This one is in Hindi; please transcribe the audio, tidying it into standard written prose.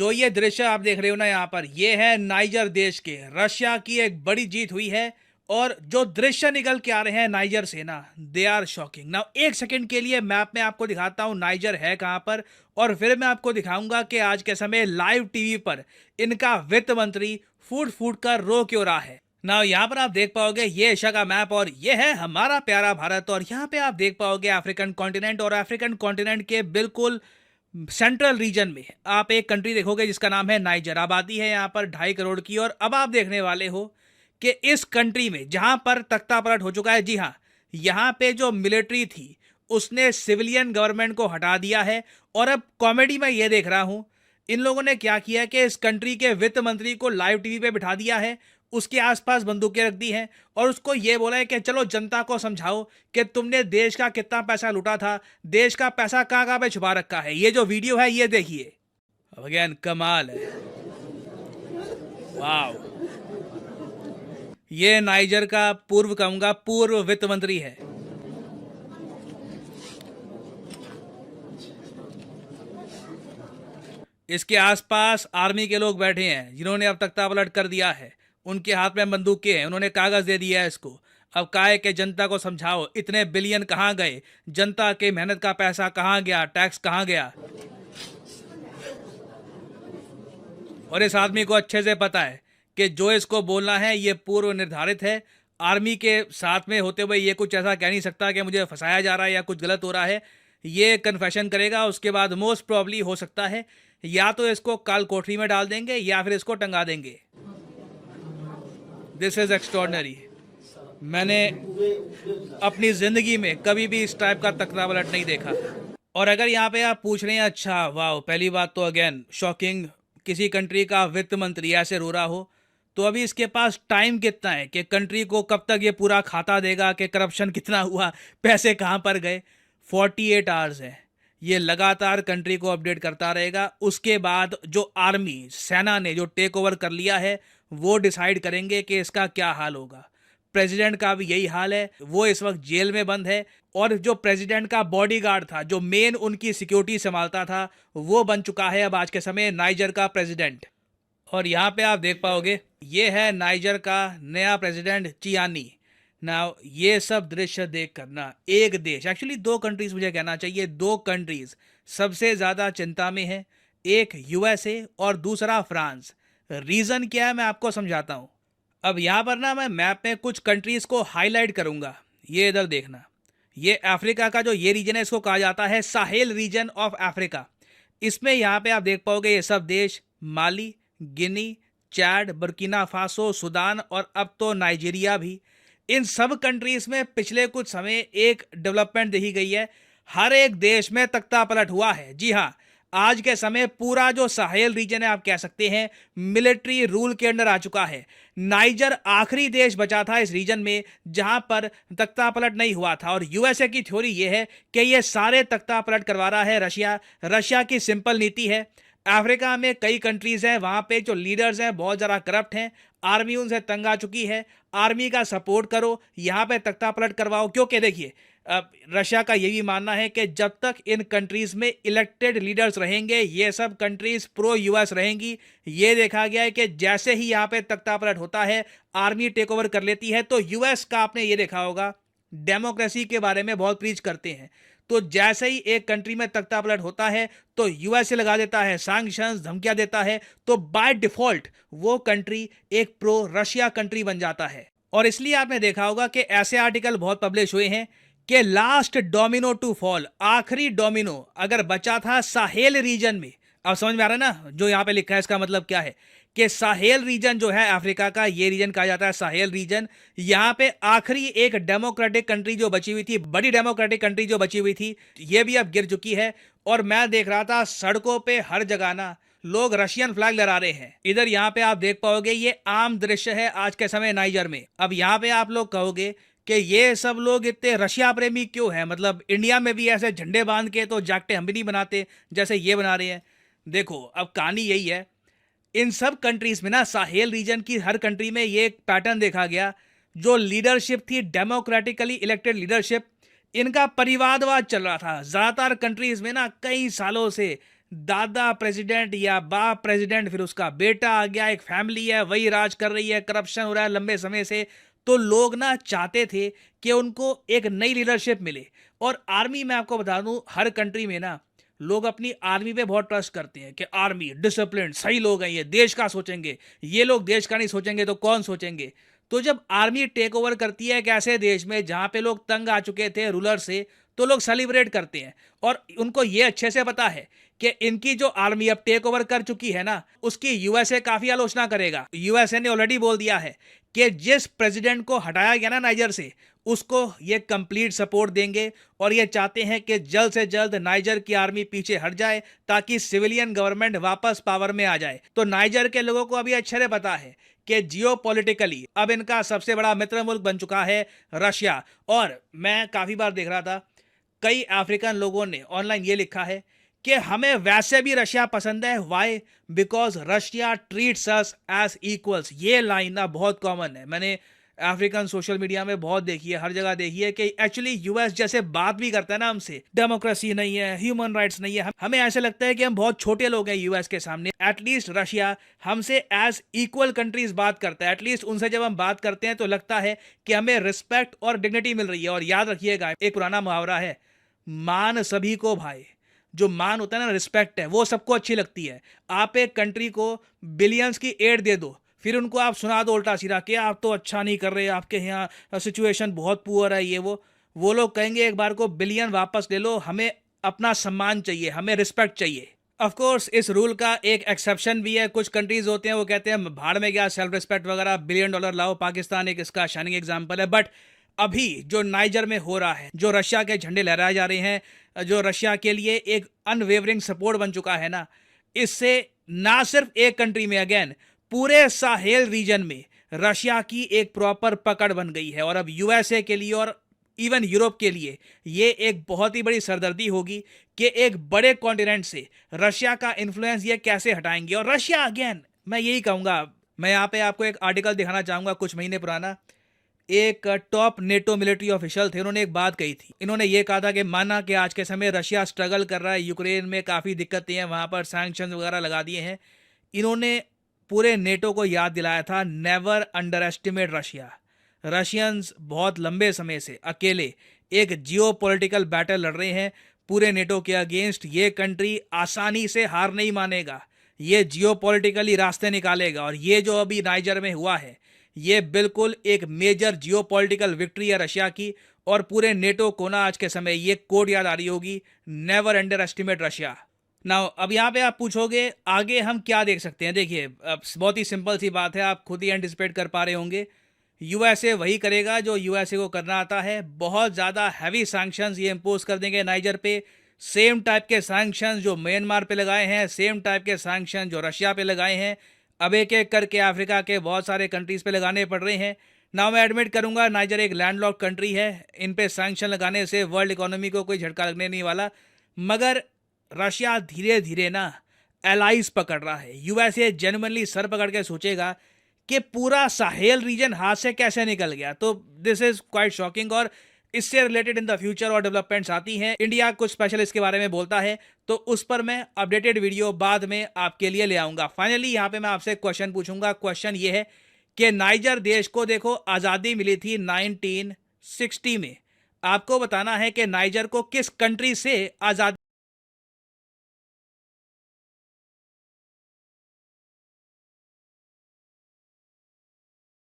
जो ये दृश्य आप देख रहे हो ना यहाँ पर, ये है नाइजर देश के। रशिया की एक बड़ी जीत हुई है और जो दृश्य निकल के आ रहे हैं नाइजर से ना, दे आर शॉकिंग। ना एक सेकंड के लिए मैप में आपको दिखाता हूँ नाइजर है कहाँ पर, और फिर मैं आपको दिखाऊंगा कि आज के समय लाइव टीवी पर इनका वित्त मंत्री फूट फूट कर रो क्यों रहा है ना। यहाँ पर आप देख पाओगे ये एशिया का मैप और ये है हमारा प्यारा भारत, और यहाँ पे आप देख पाओगे अफ्रीकन कॉन्टिनेंट, और अफ्रीकन कॉन्टिनेंट के बिल्कुल सेंट्रल रीजन में आप एक कंट्री देखोगे जिसका नाम है नाइजर। आबादी है यहाँ पर 2.5 करोड़ की, और अब आप देखने वाले हो कि इस कंट्री में जहां पर तख्ता पलट हो चुका है, जी हाँ, यहाँ पे जो मिलिट्री थी उसने सिविलियन गवर्नमेंट को हटा दिया है। और अब कॉमेडी में ये देख रहा हूं इन लोगों ने क्या किया कि इस कंट्री के वित्त मंत्री को लाइव टीवी पे बिठा दिया है, उसके आसपास बंदूकें रख दी हैं और उसको ये बोला है कि चलो जनता को समझाओ कि तुमने देश का कितना पैसा लूटा था, देश का पैसा कहाँ कहाँ पे छुपा रखा है। ये जो वीडियो है ये देखिए, अगेन कमाल है, वाह। ये नाइजर का पूर्व वित्त मंत्री है। इसके आसपास आर्मी के लोग बैठे हैं जिन्होंने अब तख्ता पलट कर दिया है, उनके हाथ में बंदूकें हैं, उन्होंने कागज दे दिया है इसको। अब कहा है कि जनता को समझाओ इतने बिलियन कहाँ गए, जनता के मेहनत का पैसा कहाँ गया, टैक्स कहाँ गया। और इस आदमी को अच्छे से पता है कि जो इसको बोलना है ये पूर्व निर्धारित है। आर्मी के साथ में होते हुए ये कुछ ऐसा कह नहीं सकता कि मुझे फंसाया जा रहा है या कुछ गलत हो रहा है। ये कन्फेशन करेगा, उसके बाद मोस्ट प्रॉब्ली हो सकता है या तो इसको काल कोठरी में डाल देंगे या फिर इसको टंगा देंगे। This is extraordinary. मैंने अपनी जिंदगी में कभी भी इस टाइप का तख्ता पलट नहीं देखा। और अगर यहाँ पे आप पूछ रहे हैं अच्छा वाह, पहली बात तो अगेन शॉकिंग, किसी कंट्री का वित्त मंत्री ऐसे रो रहा हो, तो अभी इसके पास टाइम कितना है कि कंट्री को कब तक ये पूरा खाता देगा कि करप्शन कितना हुआ, पैसे कहाँ पर गए। 48 आवर्स है, ये लगातार कंट्री को अपडेट करता रहेगा। उसके बाद जो आर्मी सेना ने जो टेक ओवर कर लिया है वो डिसाइड करेंगे कि इसका क्या हाल होगा। प्रेसिडेंट का भी यही हाल है, वो इस वक्त जेल में बंद है, और जो प्रेसिडेंट का बॉडीगार्ड था, जो मेन उनकी सिक्योरिटी संभालता था, वो बन चुका है अब आज के समय नाइजर का प्रेसिडेंट। और यहाँ पे आप देख पाओगे ये है नाइजर का नया प्रेसिडेंट चियानी। नाउ ये सब दृश्य देख कर ना एक देश, एक्चुअली 2 कंट्रीज मुझे कहना चाहिए, 2 कंट्रीज सबसे ज़्यादा चिंता में है, एक यूएसए और दूसरा फ्रांस। रीज़न क्या है मैं आपको समझाता हूँ। अब यहाँ पर ना मैं मैप में कुछ कंट्रीज़ को हाईलाइट करूँगा, ये इधर देखना। ये अफ्रीका का जो ये रीजन है इसको कहा जाता है साहेल रीजन ऑफ अफ्रीका। इसमें यहाँ पे आप देख पाओगे ये सब देश माली, गिनी, चैड, बुर्किना फासो, सूडान और अब तो नाइजीरिया भी। इन सब कंट्रीज में पिछले कुछ समय एक डेवलपमेंट देखी गई है, हर एक देश में तख्ता पलट हुआ है। जी हाँ, आज के समय पूरा जो साहेल रीजन है आप कह सकते हैं मिलिट्री रूल के अंडर आ चुका है। नाइजर आखिरी देश बचा था इस रीजन में जहां पर तख्ता पलट नहीं हुआ था, और यूएसए की थ्योरी ये है कि ये सारे तख्ता पलट करवा रहा है रशिया। रशिया की सिंपल नीति है, अफ्रीका में कई कंट्रीज हैं वहां पे जो लीडर्स हैं बहुत ज़्यादा करप्ट हैं, आर्मी उनसे तंग आ चुकी है, आर्मी का सपोर्ट करो, यहाँ पे तख्ता पलट करवाओ। क्योंकि देखिए रशिया का ये भी मानना है कि जब तक इन कंट्रीज में इलेक्टेड लीडर्स रहेंगे ये सब कंट्रीज प्रो यूएस रहेंगी। ये देखा गया है कि जैसे ही यहाँ पे तख्ता पलट होता है, आर्मी टेक ओवर कर लेती है, तो यूएस का आपने ये देखा होगा डेमोक्रेसी के बारे में बहुत प्रीच करते हैं, तो जैसे ही एक कंट्री में तख्ता पलट होता है तो यूएसए लगा देता है सैंक्शंस, धमकियां देता है, तो बाय डिफॉल्ट वो कंट्री एक प्रो रशिया कंट्री बन जाता है। और इसलिए आपने देखा होगा कि ऐसे आर्टिकल बहुत पब्लिश हुए हैं कि लास्ट डोमिनो टू फॉल, आखिरी डोमिनो अगर बचा था साहेल रीजन में। अब समझ में आ रहा है ना जो यहाँ पे लिखा है, इसका मतलब क्या है कि साहेल रीजन जो है अफ्रीका का, ये रीजन कहा जाता है साहेल रीजन। यहाँ पे आखिरी एक डेमोक्रेटिक कंट्री जो बची हुई थी, बड़ी डेमोक्रेटिक कंट्री जो बची हुई थी, ये भी अब गिर चुकी है। और मैं देख रहा था सड़कों पे हर जगह ना लोग रशियन फ्लैग लहरा रहे हैं। इधर यहाँ पे आप देख पाओगे ये आम दृश्य है आज के समय नाइजर में। अब यहाँ पे आप लोग कहोगे कि ये सब लोग इतने रशिया प्रेमी क्यों है, मतलब इंडिया में भी ऐसे झंडे बांध के तो जाकटे हम भी नहीं बनाते जैसे ये बना रहे हैं। देखो अब कहानी यही है, इन सब कंट्रीज में ना साहेल रीजन की हर कंट्री में ये एक पैटर्न देखा गया, जो लीडरशिप थी डेमोक्रेटिकली इलेक्टेड लीडरशिप, इनका परिवारवाद चल रहा था। ज़्यादातर कंट्रीज में ना कई सालों से दादा प्रेसिडेंट या बाप प्रेसिडेंट, फिर उसका बेटा आ गया, एक फैमिली है वही राज कर रही है, करप्शन हो रहा है लंबे समय से। तो लोग ना चाहते थे कि उनको एक नई लीडरशिप मिले। और आर्मी, मैं आपको बता दूं, हर कंट्री में ना लोग अपनी आर्मी पे बहुत ट्रस्ट करते हैं कि आर्मी डिसिप्लिन, सही लोग हैं, ये देश का सोचेंगे। ये लोग देश का नहीं सोचेंगे तो कौन सोचेंगे। तो जब आर्मी टेक ओवर करती है एक ऐसे देश में जहां पे लोग तंग आ चुके थे रूलर से, तो लोग सेलिब्रेट करते हैं। और उनको ये अच्छे से पता है कि इनकी जो आर्मी अब टेक ओवर कर चुकी है ना, उसकी यूएसए काफी आलोचना करेगा। यूएसए ने ऑलरेडी बोल दिया है कि जिस प्रेसिडेंट को हटाया गया ना नाइजर से, उसको ये कंप्लीट सपोर्ट देंगे। और ये चाहते हैं कि जल्द से जल्द नाइजर की आर्मी पीछे हट जाए ताकि सिविलियन गवर्नमेंट वापस पावर में आ जाए। तो नाइजर के लोगों को अभी अच्छे से पता है कि जियोपॉलिटिकली अब इनका सबसे बड़ा मित्र मुल्क बन चुका है रशिया। और मैं काफी बार देख रहा था, कई अफ्रीकन लोगों ने ऑनलाइन ये लिखा है कि हमें वैसे भी रशिया पसंद है। Why? Because Russia treats us as equals. ये लाइन ना बहुत कॉमन है, मैंने अफ्रीकन सोशल मीडिया में बहुत देखी है, हर जगह देखी है कि एक्चुअली यूएस जैसे बात भी करता है ना हमसे, डेमोक्रेसी नहीं है, ह्यूमन राइट्स नहीं है, हमें ऐसे लगता है कि हम बहुत छोटे लोग हैं यूएस के सामने। एटलीस्ट रशिया हमसे एज इक्वल कंट्रीज बात करता है। एटलीस्ट उनसे जब हम बात करते हैं तो लगता है कि हमें रिस्पेक्ट और डिग्निटी मिल रही है। और याद रखिएगा, एक पुराना मुहावरा है, मान सभी को भाई। जो मान होता है ना, रिस्पेक्ट है, वो सबको अच्छी लगती है। आप एक कंट्री को बिलियंस की एड दे दो, फिर उनको आप सुना दो उल्टा सीधा कि आप तो अच्छा नहीं कर रहे, आपके यहाँ सिचुएशन बहुत पुअर है, ये वो लोग कहेंगे एक बार को बिलियन वापस ले लो, हमें अपना सम्मान चाहिए, हमें रिस्पेक्ट चाहिए। ऑफ कोर्स इस रूल का एक एक्सेप्शन भी है। कुछ कंट्रीज होते हैं वो कहते हैं भाड़ में गया सेल्फ रिस्पेक्ट वगैरह, $1 बिलियन लाओ। पाकिस्तान एक इसका शाइनिंग एग्जांपल है। बट अभी जो नाइजर में हो रहा है, जो रशिया के झंडे लहराए जा रहे हैं, जो रशिया के लिए एक अनवेवरिंग सपोर्ट बन चुका है ना, इससे ना सिर्फ एक कंट्री में, अगेन पूरे साहेल रीजन में रशिया की एक प्रॉपर पकड़ बन गई है। और अब यूएसए के लिए और इवन यूरोप के लिए ये एक बहुत ही बड़ी सरदर्दी होगी कि एक बड़े कॉन्टिनेंट से रशिया का इन्फ्लुएंस ये कैसे हटाएंगे। और रशिया, अगेन मैं यही कहूंगा, मैं यहाँ पे आपको एक आर्टिकल दिखाना चाहूंगा कुछ महीने पुराना। एक टॉप नेटो मिलिट्री ऑफिशियल थे, उन्होंने एक बात कही थी। इन्होंने ये कहा था कि माना कि आज के समय रशिया स्ट्रगल कर रहा है, यूक्रेन में काफ़ी दिक्कतें हैं, वहाँ पर सैंक्शन वगैरह लगा दिए हैं। इन्होंने पूरे नेटो को याद दिलाया था, never under estimate Russia. Russians बहुत लंबे समय से अकेले एक जियोपॉलिटिकल बैटल लड़ रहे हैं पूरे नेटो के अगेंस्ट। ये कंट्री आसानी से हार नहीं मानेगा, ये जियोपॉलिटिकली रास्ते निकालेगा। और ये जो अभी नाइजर में हुआ है, ये बिल्कुल एक मेजर जियोपॉलिटिकल विक्ट्री है रशिया की। और पूरे नेटो को ना आज के समय ये कोड याद आ रही होगी, never under estimate Russia. Now अब यहाँ पे आप पूछोगे आगे हम क्या देख सकते हैं। देखिए, बहुत ही सिंपल सी बात है, आप खुद ही एंटिसिपेट कर पा रहे होंगे। यूएसए वही करेगा जो यूएसए को करना आता है। बहुत ज़्यादा हैवी सैंक्शंस ये इम्पोज कर देंगे नाइजर पे। सेम टाइप के सैंक्शंस जो म्यांमार पे लगाए हैं, सेम टाइप के सैंक्शन जो रशिया पे लगाए हैं, अब एक एक करके अफ्रीका के बहुत सारे कंट्रीज़ पे लगाने पड़ रहे हैं। ना मैं एडमिट करूंगा नाइजर एक लैंडलॉक्ड कंट्री है, इन पे सैंक्शन लगाने से वर्ल्ड इकोनॉमी को कोई झटका लगने नहीं वाला। मगर रशिया धीरे धीरे ना एलाइज पकड़ रहा है। यूएसए जेन्युइनली सर पकड़ के सोचेगा कि पूरा साहेल रीजन हाथ से कैसे निकल गया। तो दिस इज क्वाइट शॉकिंग। और इससे रिलेटेड इन द फ्यूचर और डेवलपमेंट्स आती हैं, इंडिया कुछ स्पेशल इसके बारे में बोलता है, तो उस पर मैं अपडेटेड वीडियो बाद में आपके लिए ले आऊंगा। फाइनली यहाँ पे मैं आपसे क्वेश्चन पूछूंगा। क्वेश्चन ये है कि नाइजर देश को देखो आज़ादी मिली थी 1960 में। आपको बताना है कि नाइजर को किस कंट्री से आज़ादी